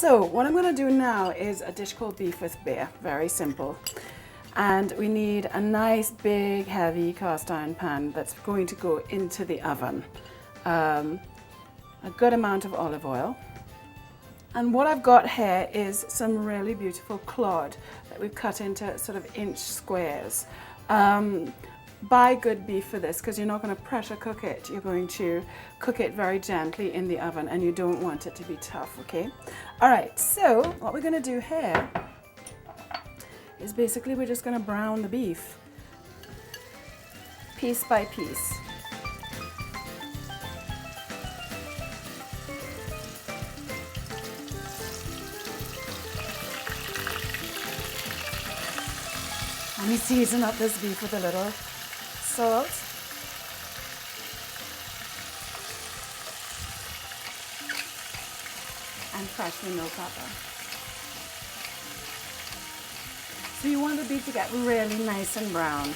So what I'm going to do now is a dish called beef with beer. Very simple. And we need a nice big heavy cast iron pan that's going to go into the oven. A good amount of olive oil. And what I've got here is some really beautiful clod that we've cut into sort of inch squares. Buy good beef for this because you're not going to pressure cook it. You're going to cook it very gently in the oven and you don't want it to be tough, okay? All right, so what we're going to do here is basically we're just going to brown the beef piece by piece. Let me season up this beef with a little salt. And freshly milled pepper. So you want the beef to get really nice and brown.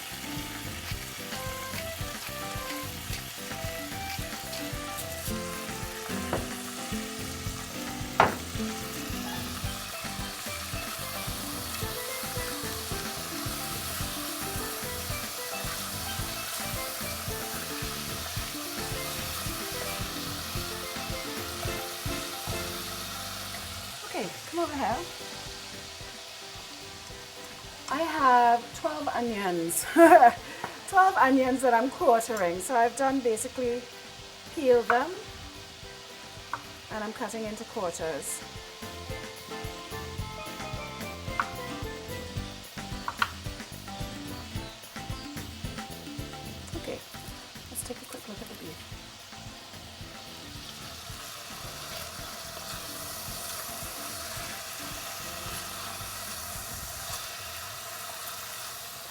Okay, come over here. I have 12 onions. 12 onions that I'm quartering. So I've done basically peel them and I'm cutting into quarters. Okay, let's take a quick look at the beef.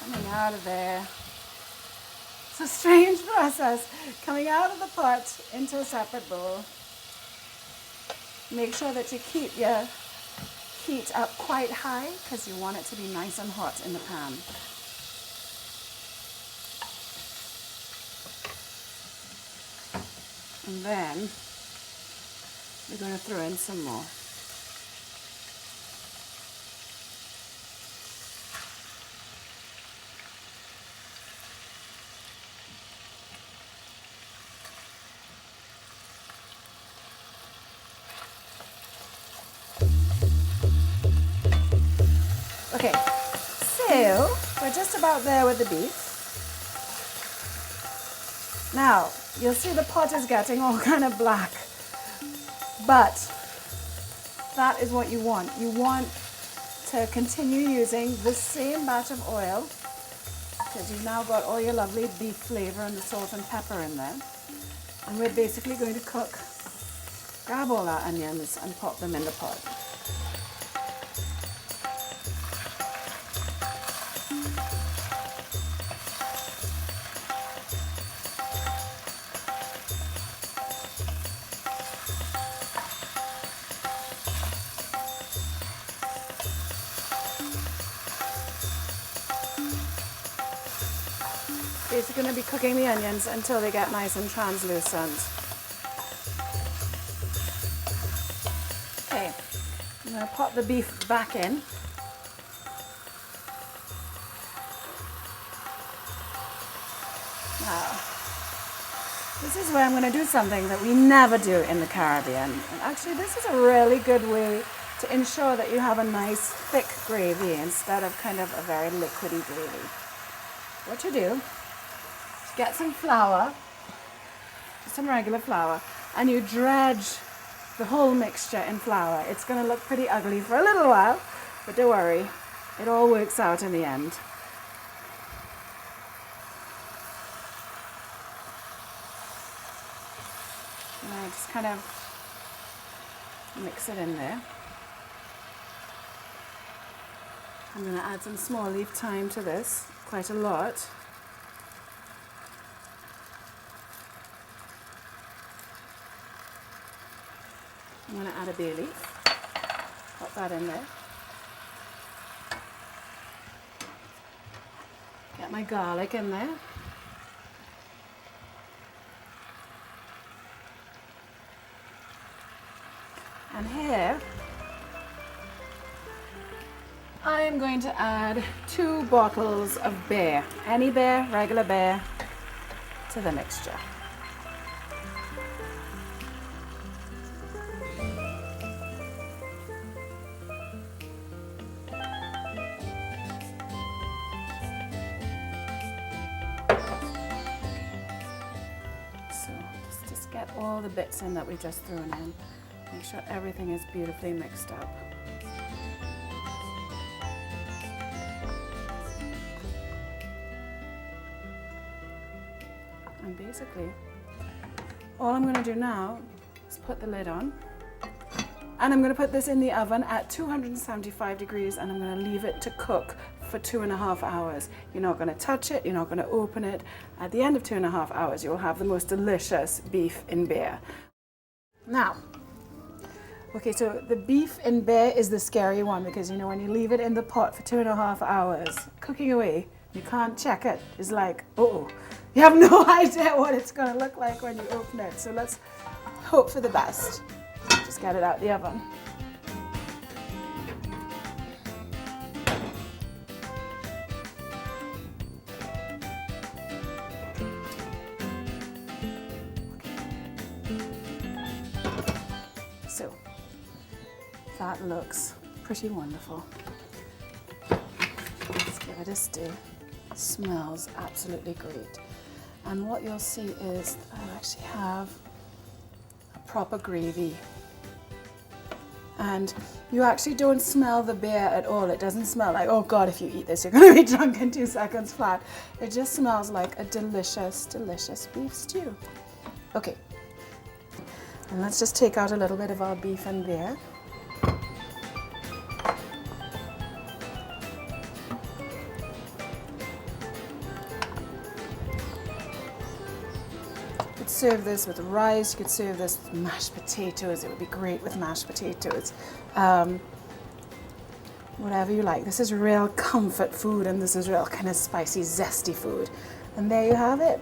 Coming out of there. It's a strange process. Coming out of the pot into a separate bowl. Make sure that you keep your heat up quite high because you want it to be nice and hot in the pan. And then we're going to throw in some more. Okay, so we're just about there with the beef. Now, you'll see the pot is getting all kind of black, but that is what you want. You want to continue using the same batch of oil because you've now got all your lovely beef flavor and the salt and pepper in there. And we're basically going to grab all our onions and pop them in the pot. It's going to be cooking the onions until they get nice and translucent. Okay, I'm going to pop the beef back in. Now, this is where I'm going to do something that we never do in the Caribbean. And actually, this is a really good way to ensure that you have a nice thick gravy instead of kind of a very liquidy gravy. What you do, get some flour, some regular flour, and you dredge the whole mixture in flour. It's going to look pretty ugly for a little while, but don't worry, it all works out in the end. And I just kind of mix it in there. I'm going to add some small leaf thyme to this, quite a lot. I'm going to add a bay leaf, pop that in there. Get my garlic in there. And here, I am going to add 2 bottles of beer, any beer, regular beer, to the mixture. So just get all the bits in that we've just thrown in. Make sure everything is beautifully mixed up. And basically, all I'm going to do now is put the lid on. And I'm going to put this in the oven at 275 degrees and I'm going to leave it to cook for 2.5 hours. You're not going to touch it, you're not going to open it. At the end of 2.5 hours, you'll have the most delicious beef in beer. Now, okay, so the beef in beer is the scary one because you know when you leave it in the pot for 2.5 hours, cooking away, you can't check it. It's like, uh-oh. You have no idea what it's going to look like when you open it. So let's hope for the best. Just get it out the oven. So that looks pretty wonderful. Let's give it a stir. Smells absolutely great. And what you'll see is that I actually have a proper gravy. And you actually don't smell the beer at all. It doesn't smell like, oh God, if you eat this, you're going to be drunk in 2 seconds flat. It just smells like a delicious, delicious beef stew. Okay, and let's just take out a little bit of our beef and beer. You could serve this with rice, you could serve this with mashed potatoes. It would be great with mashed potatoes. Whatever you like. This is real comfort food and this is real kind of spicy, zesty food. And there you have it.